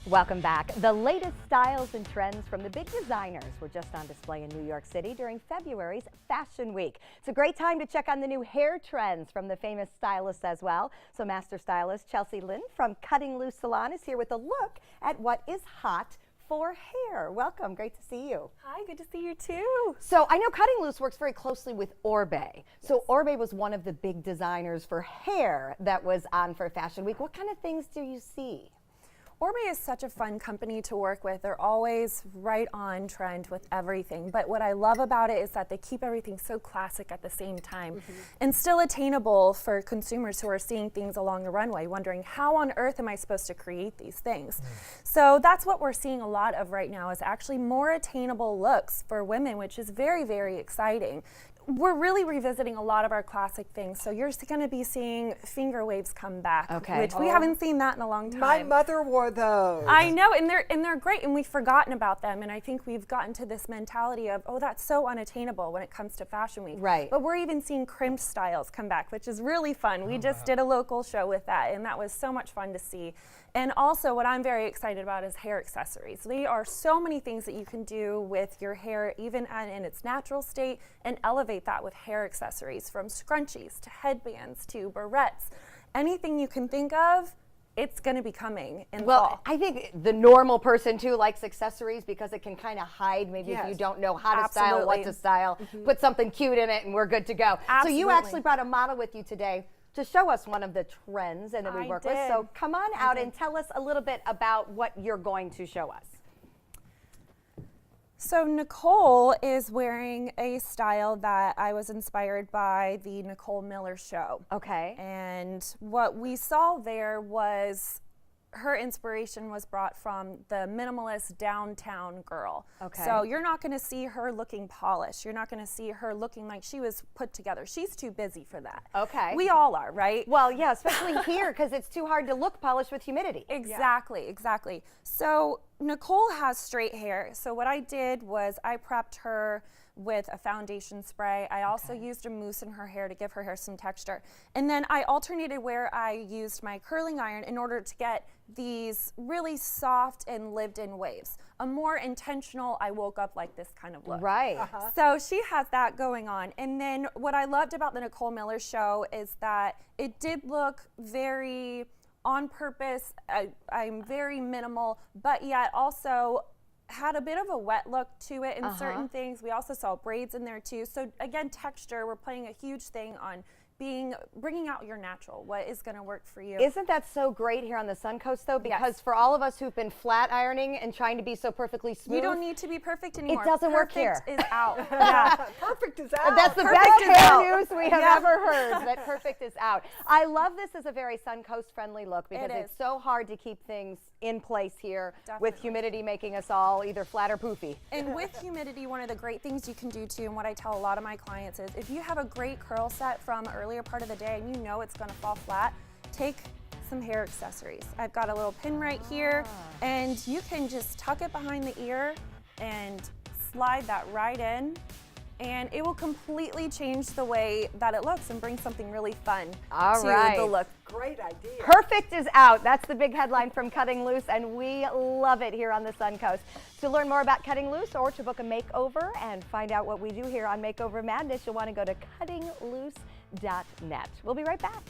Welcome back. The latest styles and trends from the big designers were just on display in New York City during February's Fashion Week. It's a great time to check on the new hair trends from the famous stylists as well. So master stylist Chelsea Linde from Cutting Loose Salon is here with a look at what is hot for hair. Welcome, great to see you. Hi, good to see you too. So I know Cutting Loose works very closely with Orbe. So Orbe was one of the big designers for hair that was on for Fashion Week. What kind of things do you see? Orbe is such a fun company to work with. They're always right on trend with everything. But what I love about it is that they keep everything so classic at the same time and still attainable for consumers who are seeing things along the runway, wondering how on earth am I supposed to create these things? So that's what we're seeing a lot of right now, is actually more attainable looks for women, which is very, very exciting. We're really revisiting a lot of our classic things, so you're going to be seeing finger waves come back, which we haven't seen that in a long time. My mother wore those. I know, and they're great, and we've forgotten about them, and I think we've gotten to this mentality of, oh, that's so unattainable when it comes to Fashion Week. Right. But we're even seeing crimped styles come back, which is really fun. We just did a local show with that, and that was so much fun to see. And also, what I'm very excited about is hair accessories. There are so many things that you can do with your hair, even in its natural state, and elevate that with hair accessories, from scrunchies to headbands to barrettes. Anything you can think of, it's going to be coming in fall. I think the normal person too likes accessories because it can kind of hide maybe if you don't know how to style, what to style, put something cute in it and we're good to go. So you actually brought a model with you today to show us one of the trends and that we work with. So come on out and tell us a little bit about what you're going to show us. So Nicole is wearing a style that I was inspired by the Nicole Miller show. Okay. And what we saw there was her inspiration was brought from the minimalist downtown girl. Okay. So you're not going to see her looking polished. You're not going to see her looking like she was put together. She's too busy for that. Okay. We all are, right? Well, yeah, especially here because it's too hard to look polished with humidity. Exactly, exactly. So Nicole has straight hair. So what I did was I prepped her with a foundation spray. I also used a mousse in her hair to give her hair some texture. And then I alternated where I used my curling iron in order to get these really soft and lived-in waves. A more intentional, I woke up like this kind of look. Right. So she has that going on. And then what I loved about the Nicole Miller show is that it did look very on purpose. I'm very minimal, but yet also had a bit of a wet look to it in certain things. We also saw braids in there too. So again, texture, we're playing a huge thing on bringing out your natural, what is going to work for you. Isn't that so great here on the Suncoast though? Because for all of us who've been flat ironing and trying to be so perfectly smooth, you don't need to be perfect anymore. It doesn't work here. Perfect is out. Yeah. Perfect is out. That's the best hair news we have ever heard, that perfect is out. I love this as a very Suncoast friendly look because it's so hard to keep things in place here with humidity making us all either flat or poofy. And with humidity, one of the great things you can do too, and what I tell a lot of my clients is, if you have a great curl set from an earlier part of the day and you know it's going to fall flat, take some hair accessories. I've got a little pin right here, and you can just tuck it behind the ear and slide that right in, and it will completely change the way that it looks and bring something really fun to the look. Great idea. Perfect is out. That's the big headline from Cutting Loose, and we love it here on the Suncoast. To learn more about Cutting Loose or to book a makeover and find out what we do here on Makeover Madness, you'll want to go to cuttingloose.net. We'll be right back.